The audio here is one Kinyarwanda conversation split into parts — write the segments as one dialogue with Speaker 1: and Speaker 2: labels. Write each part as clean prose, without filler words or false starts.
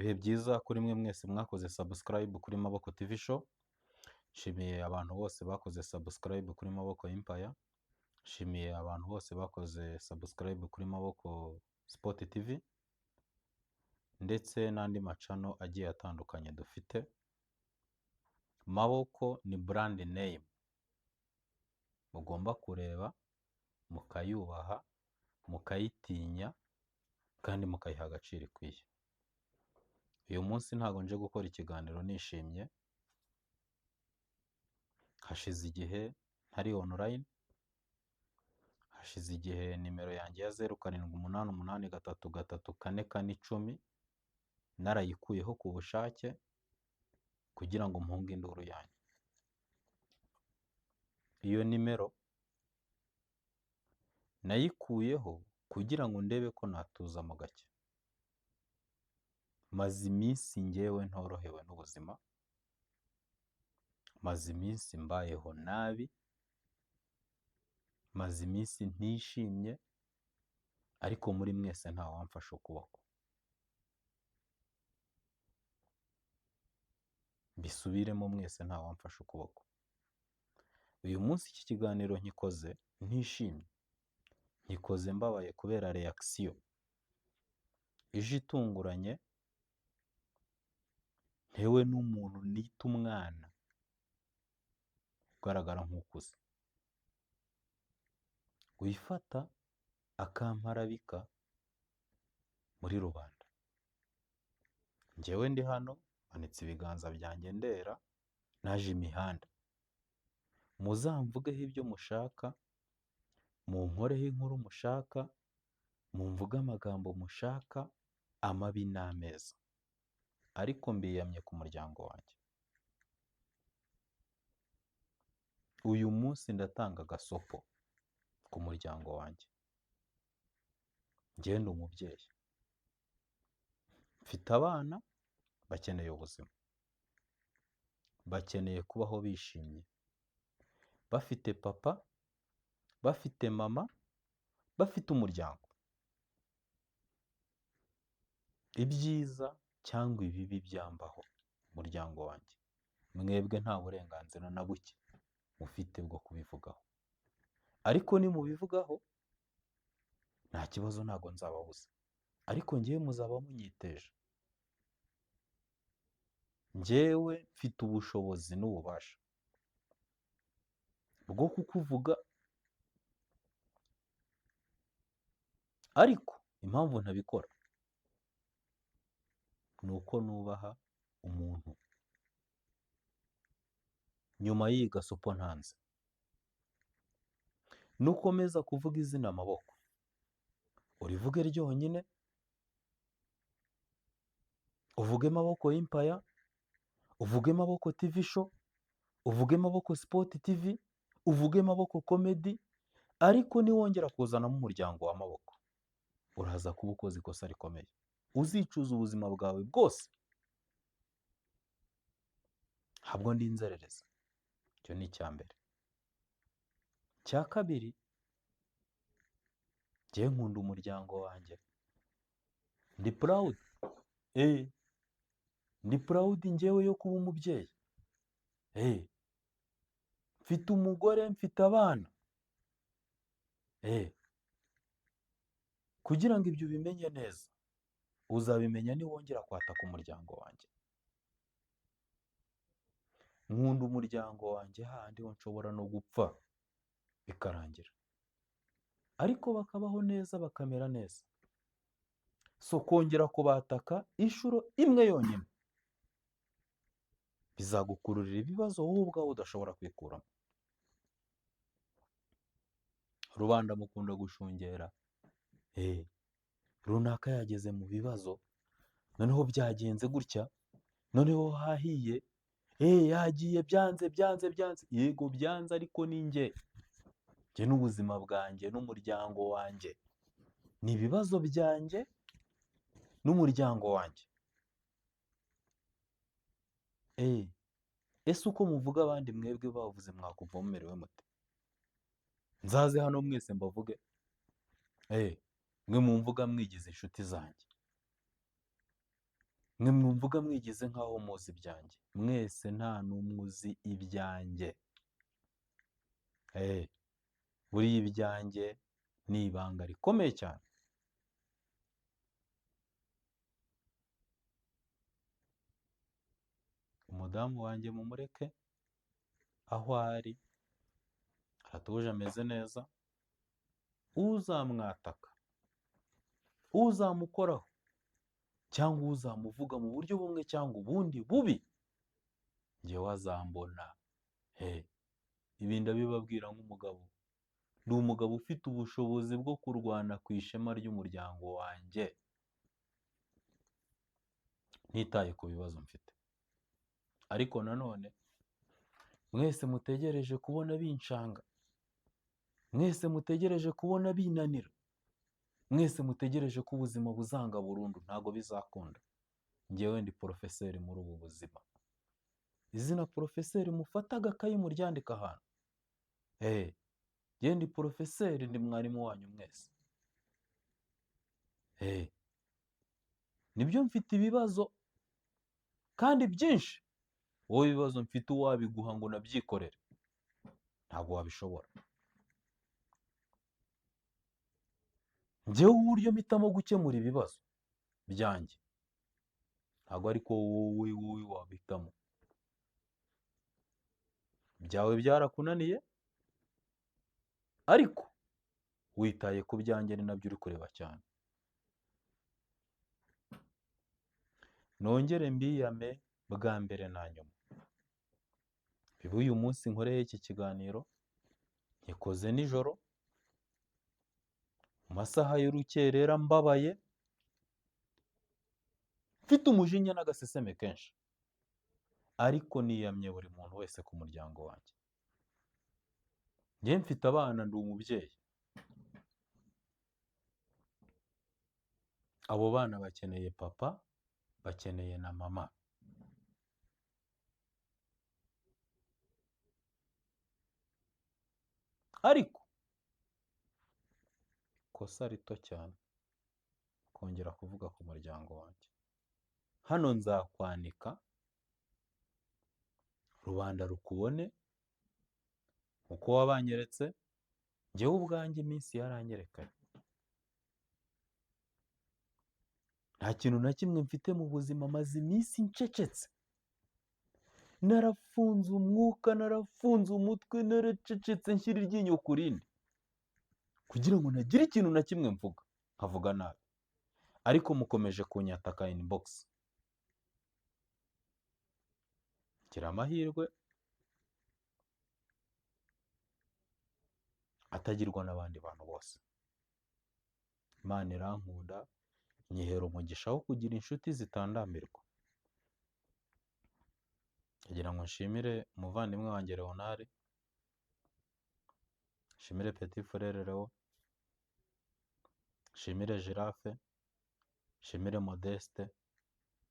Speaker 1: Ibihe byiza kuri mwe mwese mwakoze subscribe kuri Maboko TV Show. Nshimiye abantu bose bakoze subscribe kuri Maboko Empire. Nshimiye abantu bose bakoze subscribe kuri Maboko Sport TV ndetse n'andi macano agiye atandukanye dufite. Maboko ni brand name mugomba kureba mukayubaha, mukayitinya kandi mukayiha agaciro ikwiye. Uyu munsi ntago nje gukora ikiganiro nishimye. Hashize igihe ntari online, hashize igihe nimero yanjye ya 0788334410 narayikuyeho ku bushake kugira ngo mpunge induru yanjye. Iyo nimero nayikuyeho kugira ngo ndebe ko natuza mu gake. Maze iminsi njyewe ntorohewe n'ubuzima, maze iminsi mbayeho nabi, maze iminsi ntishimye, ariko muri mwese nta wamfashe ukuboko. Bisubiremo, mwese nta wamfashe ukuboko. Uyu munsi iki kiganiro nkikoze ntishimye, nkikoze mbabaye kubera reaction ije itunguranye ntewe n'umuntu nita umwana ugaragara nk'ukuze, wifata akamparabika muri rubanda. Njyewe ndi hano manitse ibiganza byanjye ndera, naje imihanda. Muzamvugeho ibyo mushaka, munkoreho inkuru mushaka, mumvuge amagambo mushaka, amabi n'ameza, ariko mbiyamye ku muryango wanjye. Uyu munsi ndatanga agasopo ku muryango wanjye. Njye ndi umubyeyi, mfite abana bakeneye ubuzima, bakeneye kubaho bishimye, bafite papa, bafite mama, bafite umuryango. Ibyiza cyangwa ibibi byambaho umuryango wanjye, mwebwe nta burenganzira na buke mufite bwo kubivugaho, ariko nimubivugaho nta kibazo, ntago nzababuza, ariko njyewe muzaba munyiteje. Njyewe mfite ubushobozi n'ububasha bwo kukuvuga, ariko impamvu ntabikora ni uko nubaha umuntu. Nyuma y'iyi gasopo ntanze, nukomeza kuvuga izina Maboko, urivuge ryonyine, uvuge Maboko Empire, uvuge Maboko TV Show, uvuge Maboko Sport TV, uvuge Maboko Comedy, ariko niwongera kuzanamo umuryango wa Maboko, uraza kuba ukoze ikosa rikomeye, uzicuza ubuzima bwawe bwose. Ntabwo ndi inzererezi, icyo ni icya mbere. Icya kabiri, njyewe nkunda umuryango wanjye, ndi proud, ndi proud njyewe yo kuba umubyeyi. Mfite umugore, mfite abana. Kugira ngo ibyo ubimenye neza, uzabimenya niwongera kwataka umuryango wanjye. Nkunda umuryango wanjye hahandi ho nshobora no gupfa bikarangira, ariko bakabaho neza, bakamera neza. So kongera kubataka inshuro imwe yonyine bizagukururira ibibazo wowe ubwawe udashobora kwikuramo. Rubanda mukunda gushungera, runaka yageze mu bibazo, noneho byagenze gutya, noneho hahiye, yagiye byanze. Yego byanze, ariko ni njye n'ubuzima bwanjye n'umuryango wanjye, ni ibibazo byanjye n'umuryango wanjye. Ese uko muvuga abandi mwebwe bavuze mwakumva mumerewe mute? Nzaze hano mwese mbavuge, mwe mumvuga mwigize inshuti zanjye, mwe mwumvuga mwigize nk'aho muzi ibyanjye, mwese nta n'umwe uzi ibyanjye. Buriya ibyanjye ni ibanga rikomeye cyane. Umudamu wanjye mumureke aho ari, aratuje ameze neza. Uzamwataka, uzamukoraho cyangwa uzamuvuga mu buryo bumwe cyangwa ubundi bubi, njyewe azambona. Ibi ndabibabwira nk'umugabo. Ni umugabo ufite ubushobozi bwo kurwana ku ishema ry'umuryango wanjye, ntitaye ku bibazo mfite. Ariko nanone mwese mutegereje kubona binshanga, mwese mutegereje kubona binanira, mwese mutegereje ko ubuzima buzanga burundu, ntabwo bizakunda. Njyewe ndi porofeseri muri ubu buzima. Izina porofeseri mufata agakayi muryandika ahantu. Njyewe ndi porofeseri, ndi mwarimu wanyu mwese. Nibyo mfite ibibazo kandi byinshi. Wowe ibibazo mfite uwabiguha ngo nabyikorere, ntabwo wabishobora. Njyewe uburyo mpitamo gukemura ibibazo byanjye, ntabwo ariko wowe wabihitamo. Byawe byarakunaniye, ariko witaye ku byanjye, ni nabyo uri kureba cyane. Nongere mbiyame bwa mbere na nyuma. Biba uyu munsi nkoreye iki kiganiro, nkikoze nijoro, mu masaha y'urukerera, mbabaye, mfite umujinya n'agaseseme kenshi, ariko niyamye buri muntu wese ku muryango wanjye. Njye mfite abana, ndi umubyeyi. Abo bana bakeneye papa, bakeneye na mama. Ariko ikosa rito cyane kongera kuvuga ku muryango wanjye. Hano nzakwanika, rubanda rukubone uko wabanyeretse. Njyewe ubwanjye iminsi yaranyerekanye. Nta kintu na kimwe mfite mu buzima, maze iminsi ncecetse. Narafunze umwuka, narafunze umutwe, naracecetse, nshyira iryinyo ku rindi, kugira ngo ntagire ikintu na kimwe mvuga, nkavuga nabi. Ariko mukomeje kunyataka inbox. Ngira amahirwe atagirwa n'abandi bantu bose. Imana irankunda, nyihera umugisha wo kugira inshuti zitandambirwa. Kugira ngo nshimire umuvandimwe wanjye Leonard, nshimire Petit Frere Leo, nshimire Giraffe, nshimire Modeste,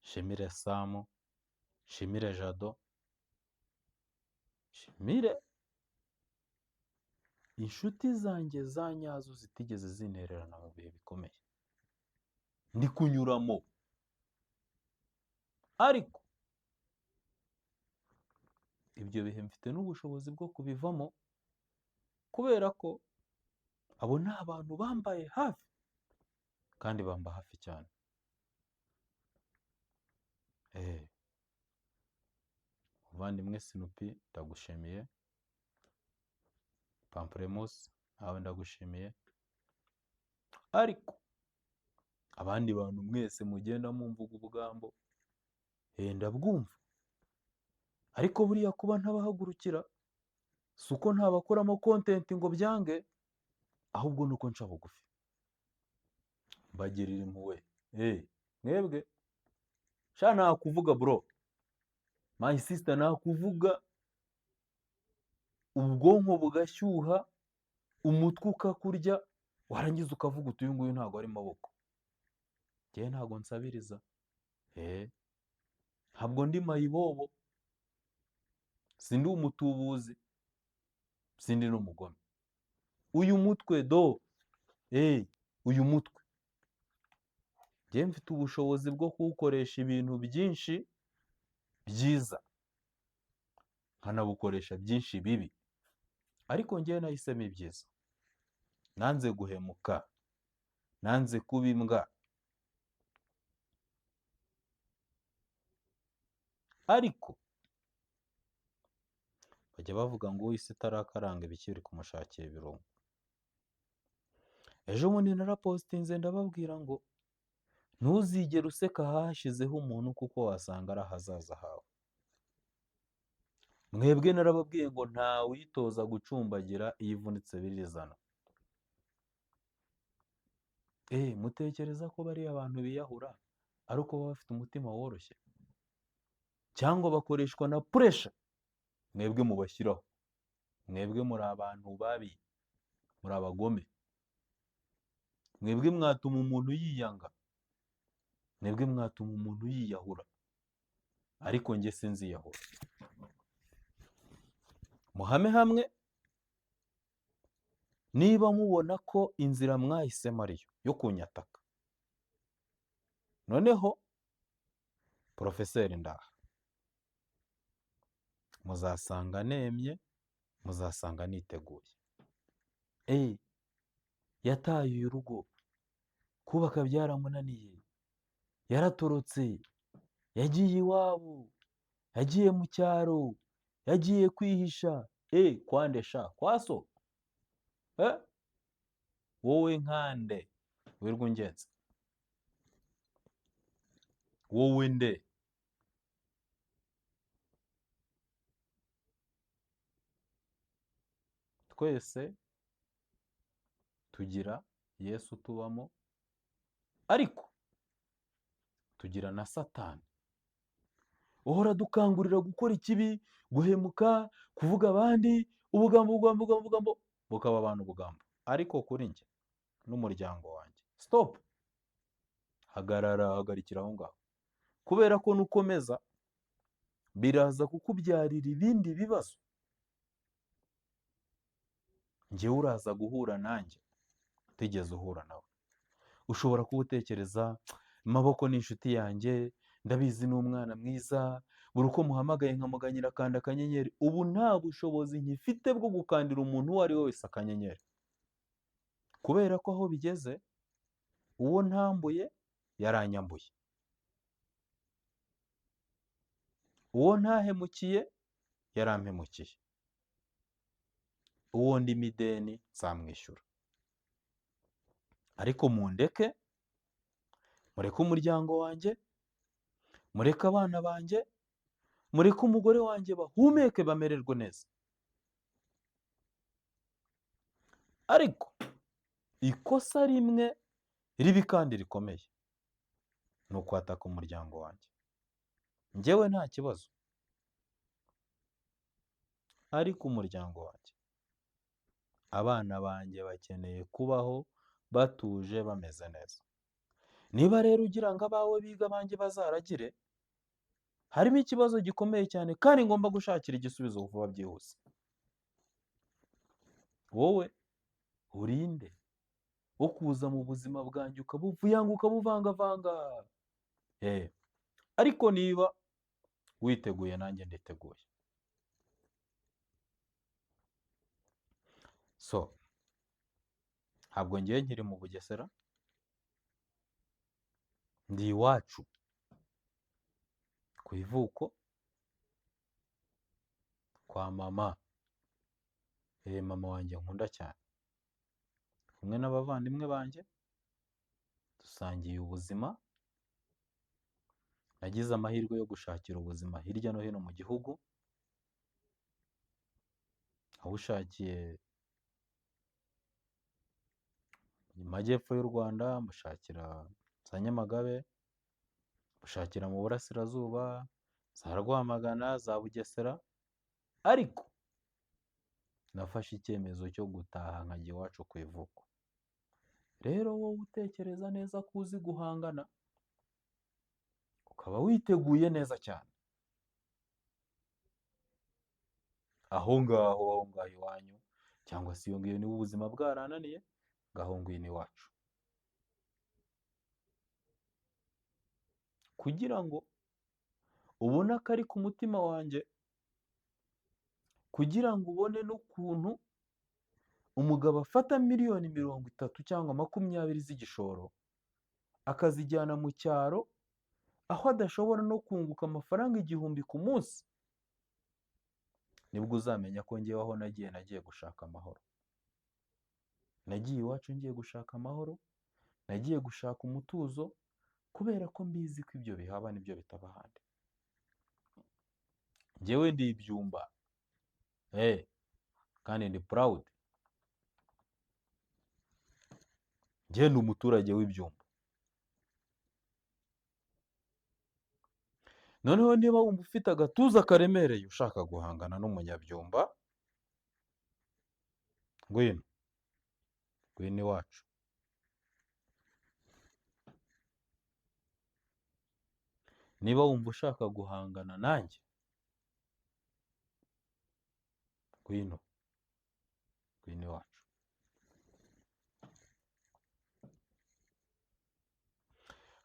Speaker 1: nshimire Samu, nshimire Jado, nshimire inshuti zanjye za nyazo zitigeze zintererana mu bihe bikomeye ndi kunyuramo. Ariko ibyo bihe mfite n'ubushobozi bwo kubivamo, kubera ko abo ni abantu bambaye hafi, kandi bamba hafi cyane. Muvandimwe Snoopy, ndagushimiye. Pamplemousse, nawe ndagushimiye. Ariko abandi bantu mwese mugenda mumvuga ubugambo, ndabwumva. Ariko buriya kuba ntabahagurukira si uko ntabakoramo content ngo byange, ahubwo nuko nca bugufi, mbagirira impuhwe. Mwebwe sha nakuvuga bro, my sister, nakuvuga ubwonko bugashyuha, umutwe ukakurya, warangiza ukavuga uti uyu nguyu ntabwo ari maboko. Njyewe ntabwo nsabiriza, ntabwo ndi mayibobo, sindi umutubuzi, sindi n'umugome. Uyu mutwe uyu mutwe njyewe mfite ubushobozi bwo kuwukoresha ibintu byinshi byiza, nkanabukoresha byinshi bibi, ariko njyewe nahisemo ibyiza. Nanze guhemuka, nanze kuba imbwa, ariko bajya bavuga ngo uw'isi itarakaranga ibiki biri kumushakira ibirungo. Ejo bundi narapositinze ndababwira ngo ntuzigere useka ahashizeho umuntu kuko wasanga ari ahazaza hawe. Mwebwe narababwiye ngo ntawitoza gucumbagira iyo ivunitse birizana. Mutekereza ko bariya abantu biyahura ari uko baba bafite umutima woroshye, cyangwa bakoreshwa na puresha? Mwebwe mubashyiraho, mwebwe muri abantu babi, muri abagome, mwebwe mwatuma umuntu yiyanga, mwebwe mwatuma umuntu yiyahura, ariko njye sinziyahura. Muhame hamwe, niba mubona ko inzira mwahisemo ariyo yo kunyataka, noneho Porofeseri Ndaha muzasanga nemye, muzasanga niteguye. Yataye urugo, kubaka byaramunaniye, yaratorotse, yagiye iwabo, yagiye mu cyaro, yagiye kwihisha. Kwandesha kwa so? Wowe nkande wirwa ungenza? Wowe nde? Twese tugira Yesu tubamo, ariko tugira na Satani uhora dukangurira gukora ikibi, guhemuka, kuvuga abandi ubugambo, bukaba abantu ubugambo. Ariko kuri njye n'umuryango wanjye, stop, hagarikira aho ngaho, kubera ko nukomeza biraza kukubyarira ibindi bibazo. Njyewe uraza guhura nanjye utigeze uhura nawe. Ushobora kuba utekereza Maboko ni inshuti yanjye, ndabizi ni umwana mwiza, buri uko muhamagaye nkamuganyira akanda akanyenyeri. Ubu nta bushobozi nkifite bwo gukandira umuntu uwo ari we wese akanyenyeri, kubera ko aho bigeze uwo ntambuye yaranyambuye, uwo ntahemukiye yarampemukiye, uwo ndimo ideni nzamwishyura. Ariko mundeke, mureke umuryango wanjye, mureke abana banjye, mureke umugore wanjye bahumeke bamererwe neza. Ariko ikosa rimwe ribi kandi rikomeye ni ukwataka umuryango wanjye. Njyewe nta kibazo, ariko umuryango wanjye, abana banjye bakeneye kubaho batuje bameze neza. Niba rero ugira ngo abawe biga abanjye bazaragire, harimo ikibazo gikomeye cyane kandi ngomba gushakira igisubizo vuba byihuse. Wowe urinde wo kuza mu buzima bwanjye ukabuvuyanga ukabuvangavanga. Ariko niba witeguye nanjye nditeguye. So, ntabwo ngiye nkiri mu Bugesera, ndi iwacu ku ivuko kwa mama, mama wanjye nkunda cyane, kumwe n'abavandimwe banjye dusangiye ubuzima. Nagize amahirwe yo gushakira ubuzima hirya no hino mu gihugu, aho ushakiye mu majyepfo y'u Rwanda, mushakira za Nyamagabe, mushakira mu burasirazuba, za Rwamagana, za Bugesera, ariko nafashe icyemezo cyo gutaha nkajya iwacu ku ivuko. Rero wowe utekereza neza ko uzi guhangana, ukaba witeguye neza cyane, aho ngaho iwanyu, cyangwa se iyo ngiyo niba ubuzima bwarananiye, ngaho ngwino iwacu. kugira ngo ubone akari ku mutima wanjye, kugira ngo ubone n'ukuntu umugabo afata miliyoni 30 cyangwa 20 z'igishoro akazijyana mu cyaro, aho adashobora no kunguka amafaranga 1000 ku munsi, nibwo uzamenya ko njyewe aho nagiye gushaka amahoro. Nagiye iwacu ngiye gushaka amahoro, nagiye gushaka umutuzo, kubera ko mbizi ko ibyo bihaba nibyo bitaba ahandi. Njyewe ndi ibyumba, kandi ndi proud. Njyewe ndi umuturage w'ibyumba. Noneho niba wumva ufite agatuza karemereye ushaka guhangana n'umunyabyumba, ngwino iwacu. Niba wumva ushaka guhangana nanjye, ngwino iwacu.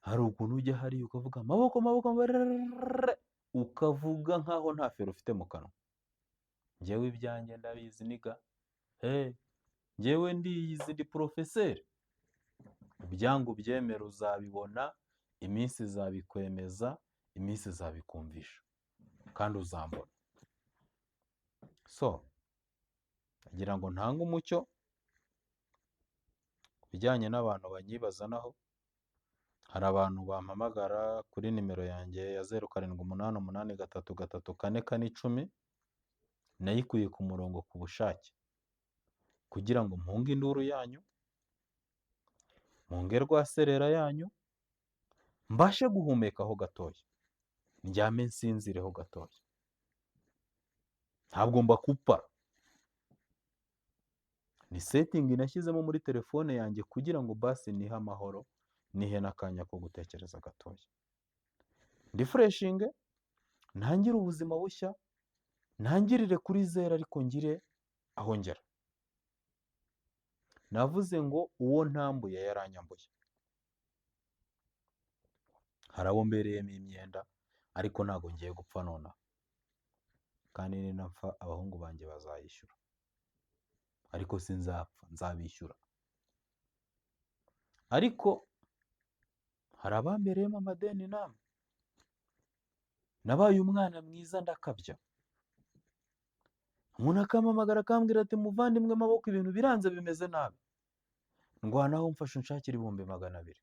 Speaker 1: Hari ukuntu ujya hariya ukavuga amaboko, ukavuga nkaho nta fero ufite mu kanwa. Njyewe ibyanjye ndabizi niga. Njyewe ndiyizi, ndi porofeseri. Ibyangu byemera uzabibona, iminsi izabikwemeza, iminsi izabikumvisha, kandi uzambona. So, ngira ngo ntange umucyo ku bijyanye n'abantu banyibaza naho. Hari abantu bampamagara kuri nimero yanjye ya 0788334410, nayikuye ku murongo ku bushake, kugira ngo mpunge induru yanyu, mpunge rwaserera yanyu, mbashe guhumekaho gatoya, ndyame nsinzireho gatoya. Ntabwo mbakupa. Ni setting nashyizemo muri telefone yanjye kugira ngo basi nihe amahoro, nihe n'akanya ko gutekereza gatoya. Ndi freshinge, ntangire ubuzima bushya, ntangirire kuri zero ariko ngire aho ngera. Navuze ngo uwo ntambuye yaranyambuye. Hari abo mbereyemo imyenda, ariko ntabwo ngiye gupfa nonaha. Kandi ninapfa abahungu banjye bazayishyura. Ariko sinzapfa, nzabishyura. Ariko hari abambereyemo amadeni namwe. Nabaye umwana mwiza ndakabya. Umuntu akampamagara akambwira ati muvandimwe maboko, ibintu biranze bimeze nabi. Ndwanaho mfashe unshakira 200,000.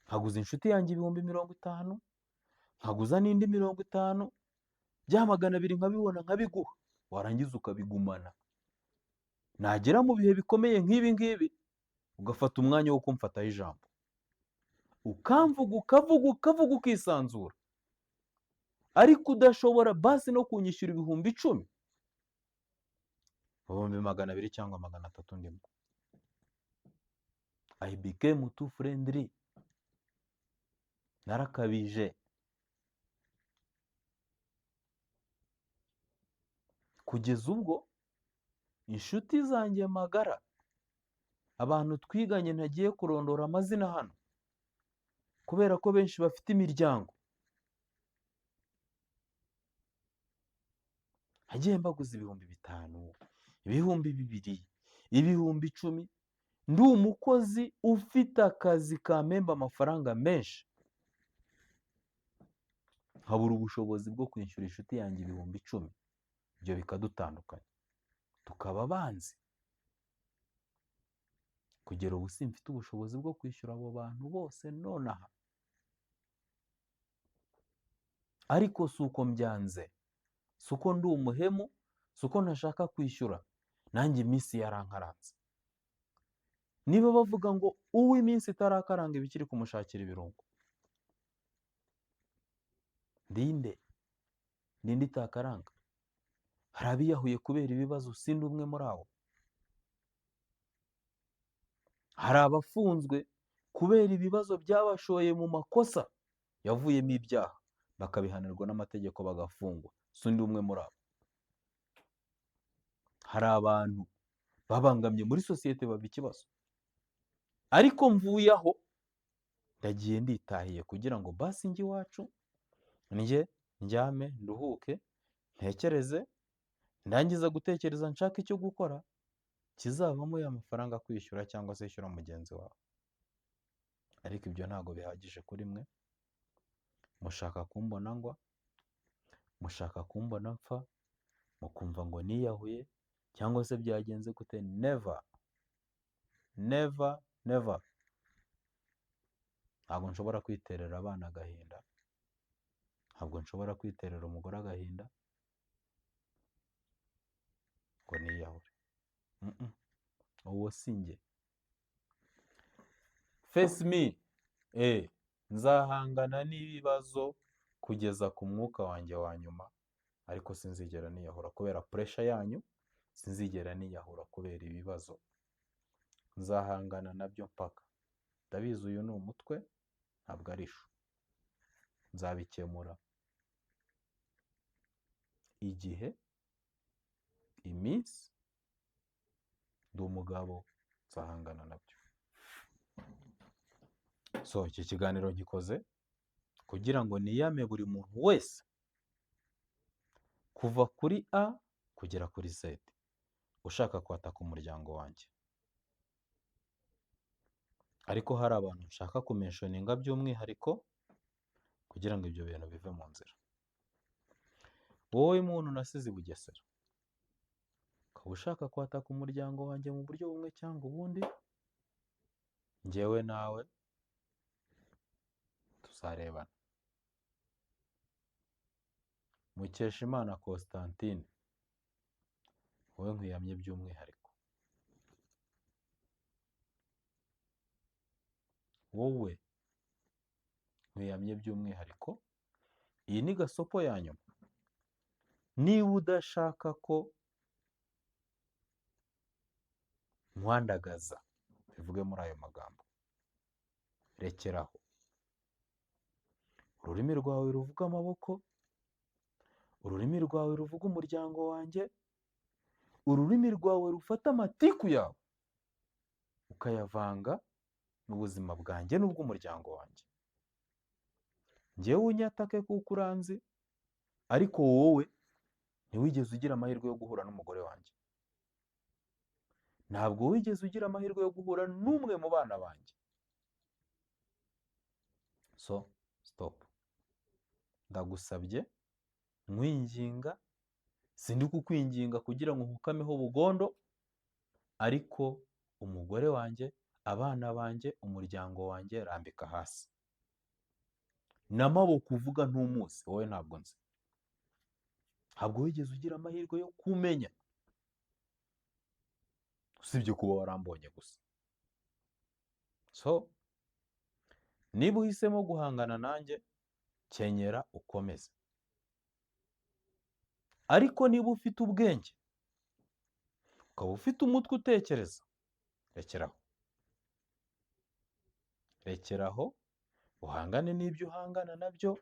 Speaker 1: Nkaguza inshuti yanjye 50,000, nkaguza n'indi 50, bya 200 nkabibona nkabiguha, warangiza ukabigumana. Nagera mu bihe bikomeye nk'ibi ngibi, ugafata umwanya wo kumfataho ijambo, ukavuga ukisanzura, ariko udashobora basi no kunyishyura 10,000, 200 cyangwa 300 ndimo. I became too friendly. Narakabije. Kugeza ubwo inshuti zanjye magara, abantu twiganye ntagiye kurondora amazina hano, kubera ko benshi bafite imiryango, hagiye mbaguza 5,000, 2,000, 10,000. Ndi umukozi ufite akazi kampemba amafaranga menshi, nkabura ubushobozi bwo kwishyura inshuti yanjye 10,000. Ibyo bikadutandukanya, tukaba abanzi. Kugera ubu simfite ubushobozi bwo kwishyura abo bantu bose nonaha. Ariko si uko mbyanze, si uko ndi umuhemu, si uko ntashaka kwishyura. Nanjye iminsi yarankaranze. Niba bavuga ngo uw'iminsi itarakaranga ibikiri kumushakira ibirungo, ndinde itakaranga. Hari abiyahuye kubera ibibazo, sindi umwe muri abo. Hari abafunzwe kubera ibibazo byabashoye mu makosa yavuyemo ibyaha, bakabihanirwa n'amategeko bagafungwa, sindi umwe muri abo. Hari abantu babangamye muri sosiyete baba ikibazo, ariko mvuye aho ndagiye nditahiye kugira ngo basi njye iwacu, ndye, ndyame, nduhuke, ntekereze, ndangiza gutekereza nshake icyo gukora, kizavamo ya mafaranga kwishyura cyangwa se yishyura mugenzi wawe. Ariko ibyo ntabwo bihagije kuri mwe, mushaka kumbona ngwa, mushaka kumbona mpfa, mukumva ngo niyahuye cyangwa se byagenze gute. Never, never, never. Ntabwo nshobora kwiterera abana agahinda, ntabwo nshobora kwiterera umugore agahinda ngo niyahure. Uwo si njye. Face me, nzahangana n'ibibazo kugeza ku mwuka wanjye wa nyuma, ariko sinzigera niyahura kubera pressure yanyu, sinzigera niyahura kubera ibibazo. Nzahangana nabyo mpaka. Ndabizi uyu ni umutwe, ntabwo ari ishu. Nzabikemura. Igihe, iminsi, ndi umugabo, nzahangana nabyo. So, iki kiganiro ngikoze kugira ngo niyame buri muntu wese kuva kuri A kugera kuri Z ushaka kwataka umuryango wanjye. Ariko hari abantu nshaka kumenshoninga by'umwihariko kugira ngo ibyo bintu bive mu nzira. Wowe muntu nasize i Bugesera, ukaba ushaka kwataka umuryango wanjye mu buryo bumwe cyangwa ubundi, njyewe nawe tuzarebana. Mukeshimana Constantine, wowe nkwiyamye by'umwihariko. Wowe nkwiyamye by'umwihariko. Iyi ni gasopo ya nyuma. Niba udashaka ko nkwandagaza, bivuge muri ayo magambo, rekeraho. Ururimi rwawe ruvuga amaboko, ururimi rwawe ruvuga umuryango wanjye, ururimi rwawe rufata amatiku yawe ukayavanga n'ubuzima bwanjye n'ubw'umuryango wanjye. Njyewe unyatake kuko uranzi, ariko wowe ntiwigeze ugira amahirwe yo guhura n'umugore wanjye. Ntabwo wigeze ugira amahirwe yo guhura n'umwe mu bana banjye. So, stop. Ndagusabye, nkwinginga, sindi kukwinginga kugira ngo nkukameho bugondo, ariko umugore wanjye, abana banjye, umuryango wanjye rambika hasi. N'amaboko uvuga ntumuzi, wowe ntabwo nzi. Ntabwo wigeze ugira amahirwe yo kumenya, usibye kuba warambonye gusa. So, niba uhisemo guhangana nanjye, kenyera ukomeze. Ariko niba ufite ubwenge, ukaba ufite umutwe utekereza, rekeraho. Rekeraho, uhangane n'ibyo uhangana nabyo,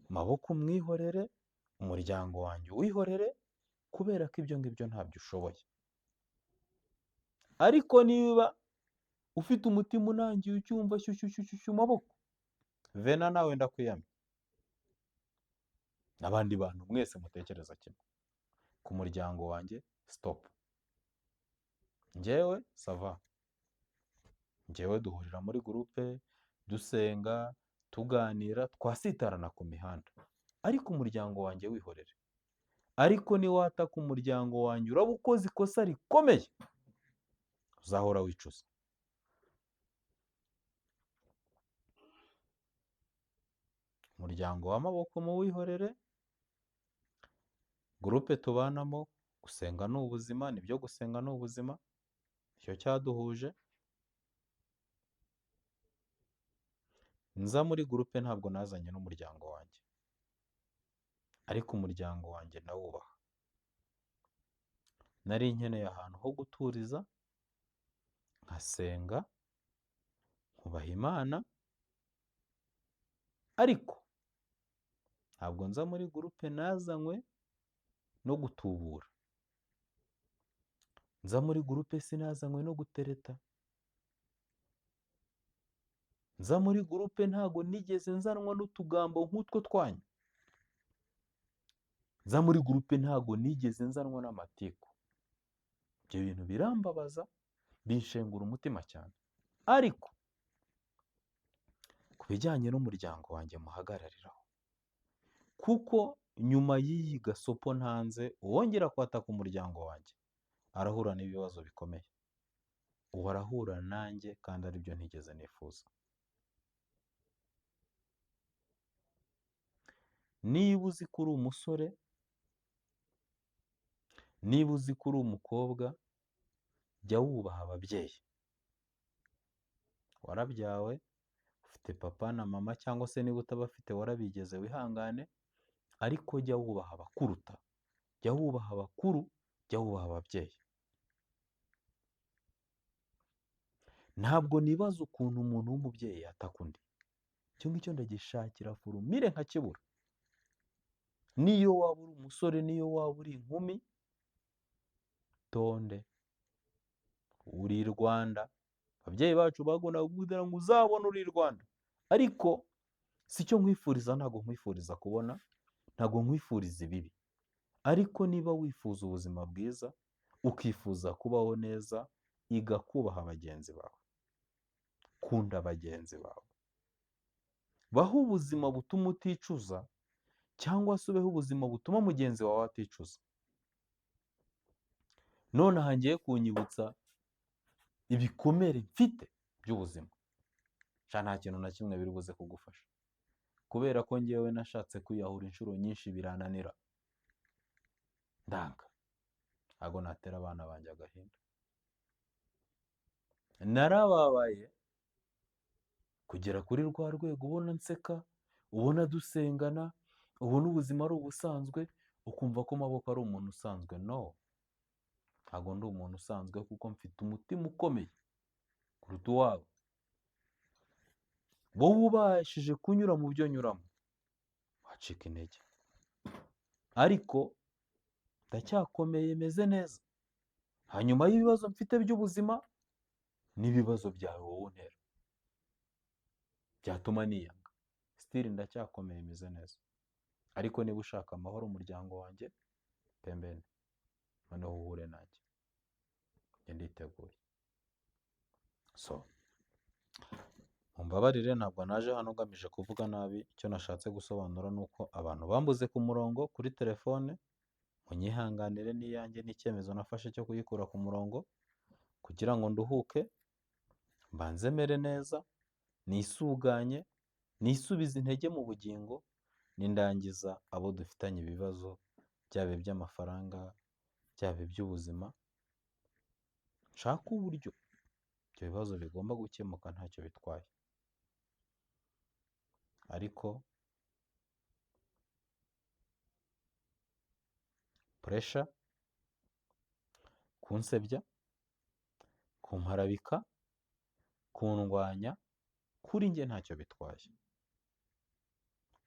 Speaker 1: maboko umwihorere, umuryango wanjye uwihorere, kubera ko ibyo ngibyo ntabyo ushoboye. Ariko niba ufite umutima unangiye ucyumva shyushyushyushyu maboko, vena nawe ndakwiyamye. N'abandi bantu mwese mutekereza kimwe ku muryango wanjye, stop. Njyewe sava, njyewe duhurira muri gurupe, dusenga, tuganira, twasitarana ku mihanda, ariko umuryango wanjye wihorere. Ariko niwataka umuryango wanjye, uraba ukoze ikosa rikomeye, uzahora wicuza. Umuryango w'amaboko muwihorere. Gurupe tubanamo, gusenga ni ubuzima, nibyo gusenga ni ubuzima, icyo cyaduhuje. Nza muri gurupe ntabwo nazanye n'umuryango wanjye, ariko umuryango wanjye ndawubaha. Nari nkeneye ahantu ho guturiza, nkasenga, nkubaha Imana, ariko ntabwo nza muri gurupe nazanywe no gutubura. Nza muri gurupe sinazanywe no gutereta. nza muri gurupe ntago nigeze nzanwa n'utugambo nk'utwo twanyu, nza muri gurupe ntago nigeze nzanwa n'amatiku. Ibyo bintu birambabaza, binshengura umutima cyane. Ariko ku bijyanye n'umuryango wanjye muhagarariraho, kuko nyuma y'iyi gasopo ntanze, uwongera kwataka umuryango wanjye arahura n'ibibazo bikomeye. Ubu arahura nanjye kandi aribyo ntigeze nifuza. Niba uzi ko uri umusore, niba uzi ko uri umukobwa, jya wubaha ababyeyi. Warabyawe, ufite papa na mama, cyangwa se niba utabafite warabigeze, wihangane, ariko jya wubaha abakuruta, jya wubaha abakuru, jya wubaha ababyeyi. Ntabwo nibaza ukuntu umuntu w'umubyeyi yataka undi. Icyo ngicyo ndagishakira furumire nkakibura. Niyo waba uri umusore, niyo waba uri inkumi, tonde, uri i Rwanda. Ababyeyi bacu bakundaga kukubwira ngo uzabone uri i Rwanda. Ariko si cyo nkwifuriza, ntabwo nkwifuriza kubona, ntabwo nkwifuriza ibibi. Ariko niba wifuza ubuzima bwiza, ukifuza kubaho neza, iga kubaha bagenzi bawe. Kunda bagenzi bawe. Baho ubuzima butuma uticuza, cyangwa se ubeho ubuzima butuma mugenzi wawe aticuza. Nonaha ngiye kunyibutsa ibikomere mfite by'ubuzima. Nta kintu na kimwe biri buze kugufasha. Kubera ko ngewe nashatse kwiyahura inshuro nyinshi birananira. Ndanga. Ntabwo natera abana banjye agahinda. Narababaye kugera kuri rwa rwego ubona nseka, ubona dusengana, ubona ubuzima ari ubusanzwe, ukumva ko Maboko ari umuntu usanzwe. No, ntabwo ndi umuntu usanzwe, kuko mfite umutima ukomeye kuruta uwawe. Wowe ubashije kunyura mu byo nyuramo, wacika intege. Ariko ndacyakomeye, meze neza. Hanyuma y'ibibazo mfite by'ubuzima n'ibibazo byawe wowe untera, byatuma niyanga, still ndacyakomeye, meze neza. Ariko niba ushaka amahoro umuryango wanjye, pembeni, noneho uhure nanjye, njye nditeguye. So, mumbabarire, ntabwo naje hano ngamije kuvuga nabi. Icyo nashatse gusobanura ni uko abantu bambuze ku murongo kuri telefone, munyihanganire, n'iyanjye n'icyemezo nafashe cyo kuyikura ku murongo, kugira ngo nduhuke, mbanze mere neza, nisuganye, nisubize intege mu bugingo, nindangiza abo dufitanye ibibazo, byaba iby'amafaranga, byaba iby'ubuzima, nshaka uburyo ibyo bibazo bigomba gukemuka ntacyo bitwaye. Ariko puresha, kunsebya, kumparabika, kundwanya, kuri njye ntacyo bitwaye.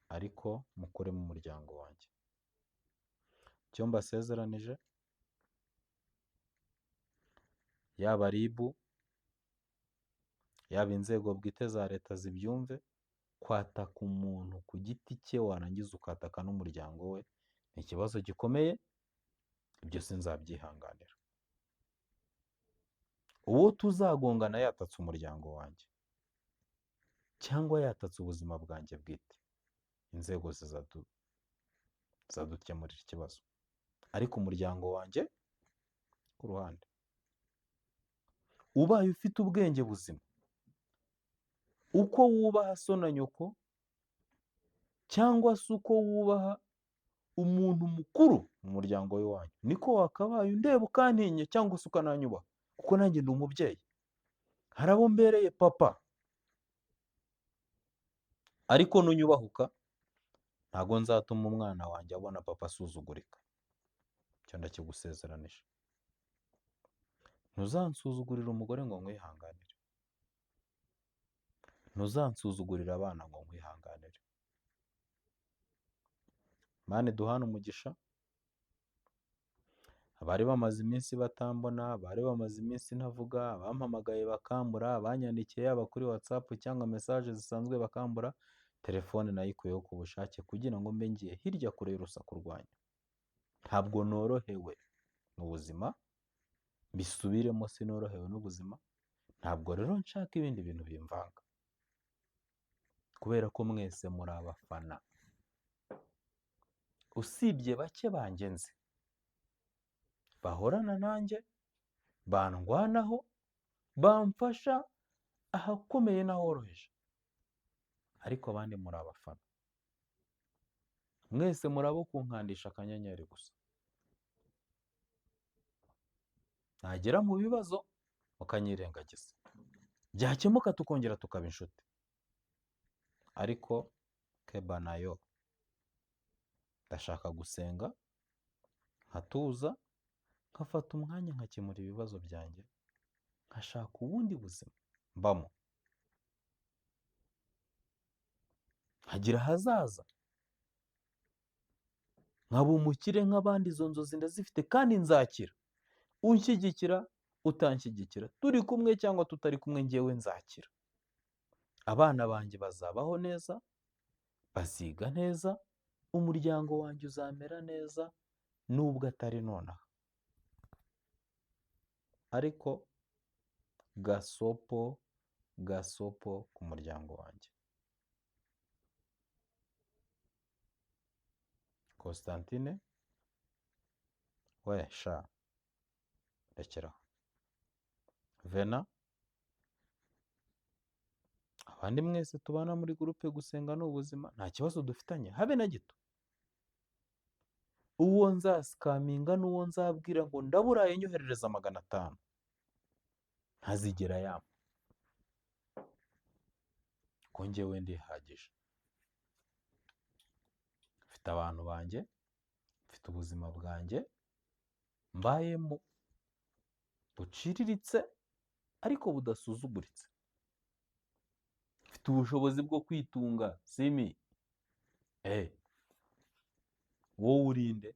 Speaker 1: Ariko mukore mu muryango wanjye. Icyo mbasezeranije, yaba RIB, yaba inzego bwite za leta zibyumve, kwataka umuntu ku giti cye warangiza ukataka n'umuryango we ni ikibazo gikomeye. Ibyo sinzabyihanganira. Uwo tuzagongana yatatse umuryango wanjye, cyangwa yatatse ubuzima bwanjye bwite, inzego zizadukemurira ikibazo. Ariko umuryango wanjye ku ruhande, ubaye ufite ubwenge buzima, uko wubaha so na nyoko, cyangwa se uko wubaha umuntu mukuru mu muryango w'iwanyu, niko wakabaye undeba ukantinya, cyangwa se ukananyubaha, kuko nanjye ndi umubyeyi. Hari abo mbereye papa. Ariko nunyubahuka, ntabwo nzatuma umwana wanjye abona papa asuzugurika. Icyo ndakigusezeranije. Ntuzansuzugurire umugore ngo nkwihanganire. Ntuzansuzugurire abana ngo nkwihanganire. Mane duhane umugisha. Abari bamaze iminsi batambona, abari bamaze iminsi ntavuga, abampamagaye bakambura, abanyandikiye yaba kuri WhatsApp cyangwa mesaje zisanzwe bakambura, telefone nayikuyeho ku bushake kugira ngo mbe ngiye hirya kure y'urusaku rwanyu. Ntabwo norohewe n'ubuzima, mbisubiremo sinorohewe n'ubuzima, ntabwo rero nshaka ibindi bintu bimvanga. Kubera ko mwese muri abafana. Usibye bake banjye nzi, bahorana nanjye, bandwanaho, bamfasha ahakomeye n'ahoroheje. Ariko abandi muri abafana. Mwese muri abo kunkandisha akanyenyeri gusa. Nagera mu bibazo mukanyirengagiza. Byakemuka tukongera tukaba inshuti. Ariko keba nayo ndashaka gusenga, nkatuza, nkafata umwanya nkakemura ibibazo byanjye, nkashaka ubundi buzima mbamo, nkagira ahazaza, nkaba umukire nk'abandi. Izo nzozi ndazifite kandi nzakira. Unshyigikira, utanshyigikira, turi kumwe cyangwa tutari kumwe, njyewe nzakira. Abana banjye bazabaho neza, baziga neza, umuryango wanjye uzamera neza, nubwo atari nonaha. Ariko gasopo ku muryango wanjye. Constantine, we sha, rekeraho. Vena, abandi mwese tubana muri gurupe gusenga n'ubuzima, nta kibazo dufitanye habe na gito. Uwo nzasikaminga n'uwo nzabwira ngo ndaburaye nyoherereza 500, ntazigera yampa. Ko njyewe ndihagije. Mfite abantu banjye, mfite ubuzima bwanjye, mbayemo buciriritse ariko budasuzuguritse. Mfite ubushobozi bwo kwitunga, Simi. Wowe urinde.